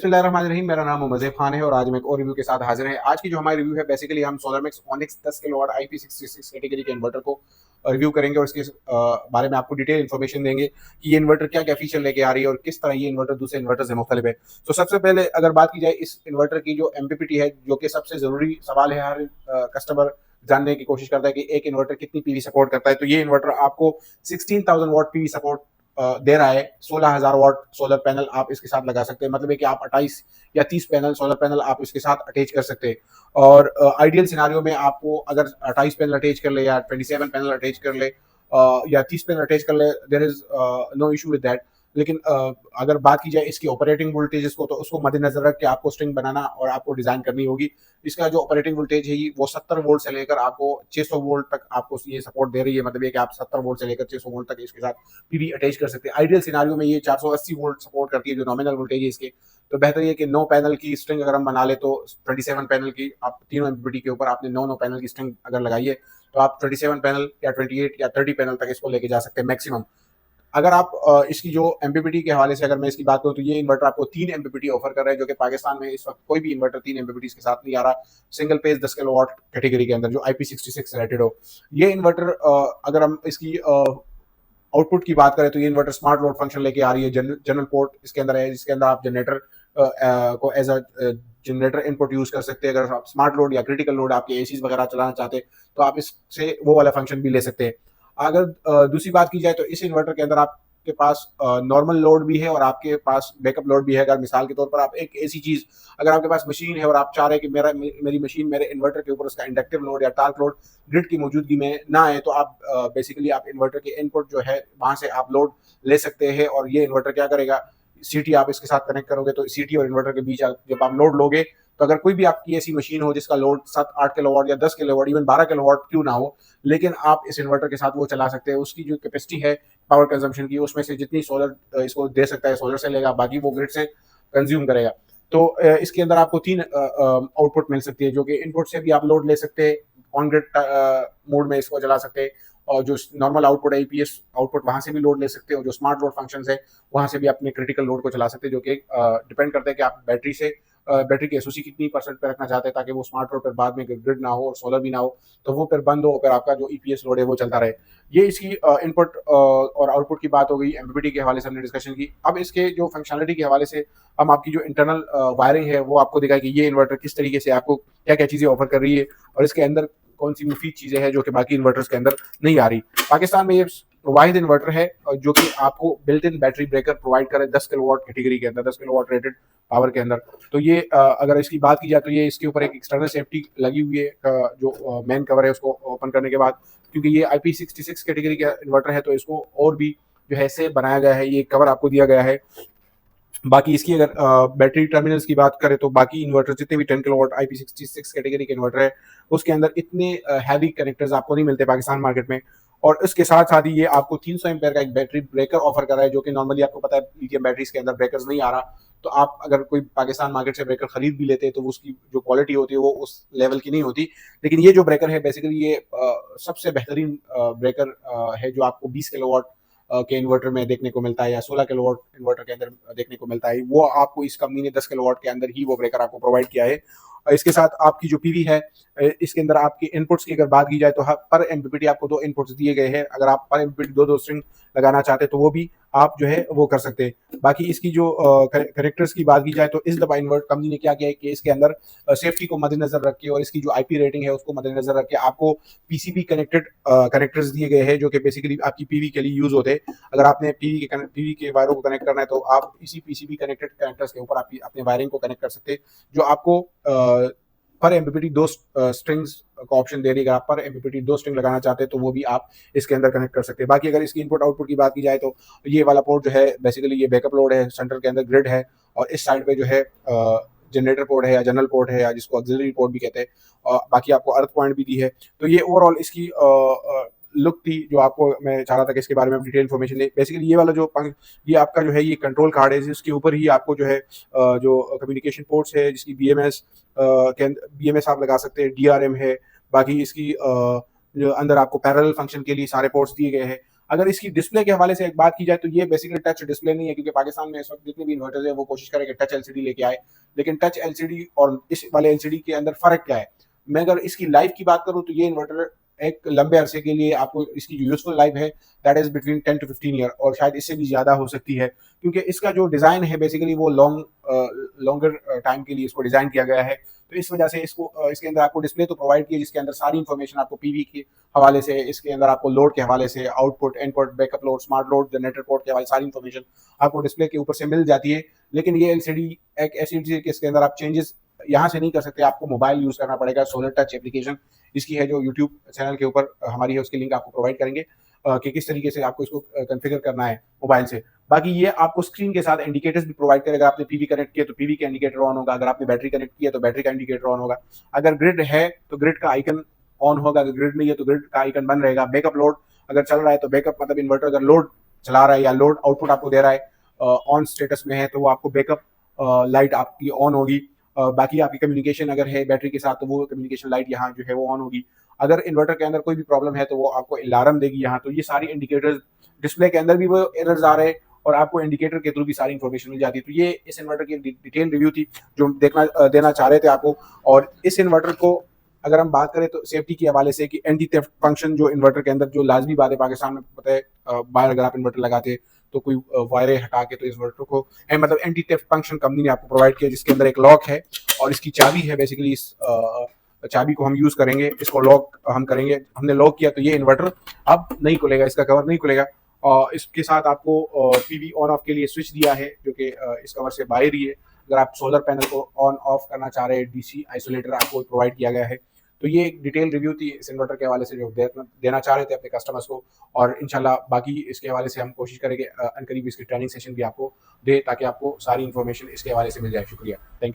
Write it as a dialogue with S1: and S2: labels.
S1: बिस्मिल्लाहिर्रहमानिर्रहीम। मेरा नाम मोहम्मद ज़ैफ़ खान है और आज मैं एक और रिव्यू के साथ हाज़िर हैं। आज की जो हमारी रिव्यू है बेसिकली हम सोलरमिक्स ओनिक्स 10 किलोवाट IP66 कैटेगरी के इन्वर्टर को रिव्यू करेंगे और इसके बारे में आपको डिटेल इन्फॉर्मेशन देंगे कि ये इन्वर्टर क्या-क्या फीचर लेके आ रही है और किस तरह ये इन्वर्टर दूसरे इन्वर्टर से मुख्तलिफ है। तो सबसे पहले अगर बात की जाए इस इन्वर्टर की जो एमपीपीटी है, जो कि सबसे ज़रूरी सवाल है, हर कस्टमर जानने की कोशिश करता है कि एक इन्वर्टर कितनी पीवी सपोर्ट करता है। तो ये इन्वर्टर आपको 16,000 वॉट पीवी सपोर्ट दे रहा है। 16,000 वॉट सोलर पैनल आप इसके साथ लगा सकते हैं, मतलब है कि आप 28 या 30 पैनल सोलर पैनल आप इसके साथ अटैच कर सकते हैं। और आइडियल सिनारियो में आपको अगर 28 पैनल अटैच कर ले या 27 पैनल अटैच कर ले या 30 पैनल अटैच कर ले, there is no issue with that. लेकिन अगर बात की जाए इसकी ऑपरेटिंग वोल्टेज को, तो उसको मद्देनजर रख के आपको स्ट्रिंग बनाना और आपको डिजाइन करनी होगी। इसका जो ऑपरेटिंग वोल्टेज है वो 70 वोल्ट से लेकर आपको 600 वोल्ट तक आपको ये सपोर्ट दे रही है, मतलब ये कि आप 70 वोल्ट से लेकर 600 वोल्ट तक इसके साथ पीवी अटैच कर सकते हैं। आइडियल सिनारियो में ये 480 वोल्ट सपोर्ट करती है, जो नॉमिनल वोल्टेज है इसके। तो बेहतर ये कि 9 पैनल की स्ट्रिंग अगर हम बना ले तो 27 पैनल की आप तीनों एमपीपीटी के ऊपर आपने 9 पैनल की स्ट्रिंग अगर लगाई है, तो आप 27 पैनल या 28 या 30 पैनल तक इसको लेके जा सकते हैं मैक्सिमम। अगर आप इसकी जो एमपीपीटी के हवाले से अगर मैं इसकी बात करूं, तो ये इन्वर्टर आपको 3 एमपीपीटी ऑफर कर रहा है, जो कि पाकिस्तान में इस वक्त कोई भी इन्वर्टर 3 एमपीपीटी के साथ नहीं आ रहा सिंगल पेज 10 किलोवाट कैटेगरी के अंदर, जो IP66 से रेटेड हो। ये इन्वर्टर अगर हम इसकी आउटपुट की बात करें, तो ये इन्वर्टर स्मार्ट लोड फंक्शन लेके आ रही है। जनरल पोर्ट इसके अंदर है, जिसके अंदर आप जनरेटर को as a generator input use कर सकते हैं। अगर आप स्मार्ट लोड या क्रिटिकल लोड आपके एसीज वगैरह चलाना चाहते हैं, तो आप इससे वो वाला फंक्शन भी ले सकते हैं। अगर दूसरी बात की जाए, तो इस इन्वर्टर के अंदर आपके पास नॉर्मल लोड भी है और आपके पास बैकअप लोड भी है। अगर मिसाल के तौर पर आप एक ऐसी चीज, अगर आपके पास मशीन है और आप चाह रहे हैं कि मेरी मशीन मेरे इन्वर्टर के ऊपर उसका इंडक्टिव लोड या टार्क लोड ग्रिड की मौजूदगी में ना आए, तो आप बेसिकली आप इन्वर्टर के इनपुट जो है वहां से आप लोड ले सकते हैं। और ये इन्वर्टर क्या करेगा, सीटी आप इसके साथ कनेक्ट करोगे, तो सीटी और इन्वर्टर के बीच जब आप लोड लोगे, तो अगर कोई भी आपकी ऐसी मशीन हो जिसका लोड 7-8 किलोवाट या 10 किलोवाट इवन 12 किलोवाट क्यों ना हो, लेकिन आप इस इन्वर्टर के साथ वो चला सकते हैं। उसकी जो कैपेसिटी है पावर कंजम्पशन की, उसमें से जितनी सोलर इसको दे सकता है सोलर से लेगा, बाकी वो ग्रिड से कंज्यूम करेगा। तो इसके अंदर आपको 3 आउटपुट मिल सकती है, जो कि इनपुट से भी आप लोड ले सकते हैं, ऑन ग्रिड मोड में इसको चला सकते हैं। और जो नॉर्मल आउटपुट है ईपीएस आउटपुट, वहां से भी लोड ले सकते हो। जो स्मार्ट लोड फंक्शंस है वहां से भी अपने क्रिटिकल लोड को चला सकते हैं, जो कि डिपेंड करता है कि आप बैटरी की एसओसी कितनी परसेंट पे रखना चाहते हैं, ताकि वो स्मार्ट लोड पर बाद में ग्रिड ना हो और सोलर भी ना हो, तो वो फिर बंद हो, फिर आपका जो ईपीएस लोड है वो चलता रहे। ये इसकी इनपुट और आउटपुट की बात हो गई। एमपीपीटी के हवाले से हमने डिस्कशन की। अब इसके जो फंक्शनलिटी के हवाले से हम आपकी जो इंटरनल वायरिंग है वो आपको दिखाए कि ये इन्वर्टर किस तरीके से आपको क्या क्या चीजें ऑफर कर रही है और इसके अंदर कौन सी मुफीद चीजें हैं जो कि बाकी इन्वर्टर्स के अंदर नहीं आ रही। पाकिस्तान में ये वाहिद इन्वर्टर है जो कि आपको built in battery breaker provide करे 10 किलोवाट कैटेगरी के अंदर, 10 किलोवाट रेटेड पावर के अंदर। तो ये अगर इसकी बात की जाए, तो ये इसके ऊपर एक एक्सटर्नल सेफ्टी लगी हुई है, जो मेन कवर है उसको ओपन करने के बाद, क्योंकि ये IP66 कैटेगरी का इन्वर्टर है, तो इसको और भी जो है से बनाया गया है, ये कवर आपको दिया गया है। बाकी इसकी अगर बैटरी टर्मिनल्स की बात करें, तो बाकी इन्वर्टर जितने भी 10 किलोवाट IP66 कैटेगरी के इन्वर्टर है, उसके अंदर इतने हैवी कनेक्टर्स आपको नहीं मिलते पाकिस्तान मार्केट में। और इसके साथ साथ ही ये आपको 300 एम्पेयर का एक बैटरी ब्रेकर ऑफर कर रहा है, जो कि नॉर्मली आपको पता है लिथियम बैटरीज के अंदर ब्रेकर्स नहीं आ रहा। तो आप अगर कोई पाकिस्तान मार्केट से ब्रेकर खरीद भी लेते हैं, तो उसकी जो क्वालिटी होती है वो उस लेवल की नहीं होती। लेकिन ये जो ब्रेकर है बेसिकली ये सबसे बेहतरीन ब्रेकर है, जो आपको 20 किलोवाट के इन्वर्टर में देखने को मिलता है, या 16 किलोवाट इन्वर्टर के अंदर देखने को मिलता है। वो आपको इस कंपनी ने 10 किलोवाट के अंदर ही वो ब्रेकर आपको प्रोवाइड किया है। इसके साथ आपकी जो पीवी है, इसके अंदर आपके इनपुट्स की अगर बात की जाए, तो पर एमपीपीटी आपको 2 इनपुट्स दिए गए हैं। अगर आप पर एमपीपीटी दो स्ट्रिंग लगाना चाहते हैं, तो वो भी आप जो है वो कर सकते हैं। बाकी इसकी जो करेक्टर्स की बात की जाए, तो इस दफा इन्वर्ट कंपनी ने क्या किया है कि इसके अंदर सेफ्टी को मद्देनजर रख के और इसकी जो आईपी रेटिंग है उसको मद्देनजर रख के आपको पीसीबी कनेक्टेड कनेक्टर्स दिए गए हैं, जो कि बेसिकली आपकी पीवी के लिए यूज होते हैं। अगर आपने पीवी के वायरों को कनेक्ट करना है, तो आप इसी पीसीबी कनेक्टेड कनेक्टर्स के ऊपर आप अपने वायरिंग को कनेक्ट कर सकते हैं, जो आपको पर एमपीपीटी 2 स्ट्रिंग्स का ऑप्शन दे रही है। अगर आप पर एमपीपीटी 2 स्ट्रिंग लगाना चाहते हैं, तो वो भी आप इसके अंदर कनेक्ट कर सकते हैं। बाकी अगर इसकी इनपुट आउटपुट की बात की जाए, तो ये वाला पोर्ट जो है बेसिकली ये बैकअप लोड है, सेंटर के अंदर ग्रिड है, और इस साइड पे जो है जनरेटर पोर्ट है या जनरल पोर्ट है, या जिसको ऑक्सिलरी पोर्ट भी कहते हैं। बाकी आपको अर्थ पॉइंट भी दी है। तो ये ओवरऑल इसकी लुक थी, जो आपको मैं चाह रहा था कि इसके बारे में डिटेल इन्फॉर्मेशन दे। बेसिकली ये वाला जो ये आपका जो है ये कंट्रोल कार्ड है, जिसके ऊपर ही आपको जो है जो कम्युनिकेशन पोर्ट्स है, जिसकी बीएमएस आप लगा सकते हैं, डीआरएम है। बाकी इसकी जो अंदर आपको पैरेलल फंक्शन के लिए सारे पोर्ट्स दिए गए हैं। अगर इसकी डिस्प्ले के हवाले से एक बात की जाए तो ये बेसिकली टच डिस्प्ले नहीं है, क्योंकि पाकिस्तान में इस वक्त जितने भी इन्वर्टर्स है वो कोशिश करें कि टच एलसीडी लेके आए, लेकिन टच एलसीडी और इस वाले एलसीडी के अंदर फर्क क्या है। मैं अगर इसकी लाइफ की बात करूं तो ये इन्वर्टर एक लंबे अरसे के लिए आपको इसकी जो यूजफुल लाइफ है that is between 10 to 15 year, और शायद इससे भी ज्यादा हो सकती है, क्योंकि इसका जो डिजाइन है बेसिकली वो लॉन्गर टाइम के लिए इसको डिजाइन किया गया है। तो इस वजह से इसके अंदर आपको डिस्प्ले तो प्रोवाइड की है जिसके अंदर सारी इन्फॉर्मेशन आपको पीवी के हवाले से, इसके अंदर आपको लोड के हवाले से, output, input, backup load, smart load, generator port के हवाले सारी इन्फॉर्मेशन आपको डिस्प्ले के ऊपर से मिल जाती है। लेकिन ये एलसीडी एक ऐसी चीज है कि इसके अंदर आप चेंजेस यहाँ से नहीं कर सकते, आपको मोबाइल यूज करना पड़ेगा। सोलर टच एप्लीकेशन इसकी है जो यूट्यूब चैनल के ऊपर हमारी है, उसकी लिंक आपको प्रोवाइड करेंगे कि किस तरीके से आपको इसको कॉन्फ़िगर करना है मोबाइल से। बाकी ये आपको स्क्रीन के साथ इंडिकेटर्स भी प्रोवाइड करेगा। आपने पीवी कनेक्ट किया तो पीवी का इंडिकेटर ऑन होगा, अगर आपने बैटरी कनेक्ट किया तो बैटरी का इंडिकेटर ऑन होगा, अगर ग्रिड है तो ग्रिड का आइकन ऑन होगा, अगर ग्रिड नहीं है तो ग्रिड का आइकन बंद रहेगा। बैकअप लोड अगर चल रहा है तो बैकअप मतलब इन्वर्टर अगर लोड चला रहा है या लोड आउटपुट आपको दे रहा है ऑन स्टेटस में है तो वो आपको बैकअप लाइट आपकी ऑन होगी। बाकी आपकी कम्युनिकेशन अगर है बैटरी के साथ तो वो कम्युनिकेशन लाइट यहाँ जो है वो ऑन होगी। अगर इन्वर्टर के अंदर कोई भी प्रॉब्लम है तो वो आपको अलार्म देगी यहाँ। तो ये सारी इंडिकेटर्स डिस्प्ले के अंदर भी वो एरर्स आ रहे हैं और आपको इंडिकेटर के थ्रू भी सारी इन्फॉर्मेशन मिल जाती है। तो ये इस इन्वर्टर की डिटेल रिव्यू थी जो देना चाह रहे थे आपको। और इस इन्वर्टर को अगर हम बात करें तो सेफ्टी के हवाले से कि एंटी थेफ्ट फंक्शन जो इन्वर्टर के अंदर जो लाजमी बात है, पाकिस्तान में पता है बाहर अगर आप इन्वर्टर लगाते तो कोई वायरें हटा के तो इस इन्वर्टर को मतलब एंटी थेफ्ट फंक्शन कंपनी ने आपको प्रोवाइड किया, जिसके अंदर एक लॉक है और इसकी चाबी है। बेसिकली इस चाबी को हम यूज करेंगे, इसको लॉक हम करेंगे, हमने लॉक किया तो ये इन्वर्टर अब नहीं खुलेगा, इसका कवर नहीं खुलेगा। और इसके साथ आपको पीवी ऑन ऑफ के लिए स्विच दिया है जो कि इस कवर से बाहर ही है। अगर आप सोलर पैनल को ऑन ऑफ करना चाह रहे हैं, डीसी आइसोलेटर आपको प्रोवाइड किया गया है। तो ये एक डिटेल रिव्यू थी इस इन्वर्टर के हवाले से जो देना चाह रहे थे अपने कस्टमर्स को। और इंशाल्लाह बाकी इसके हवाले से हम कोशिश करेंगे अनकरीब इसकी ट्रेनिंग सेशन भी आपको दे ताकि आपको सारी इन्फॉर्मेशन इसके हवाले से मिल जाए। शुक्रिया, थैंक यू।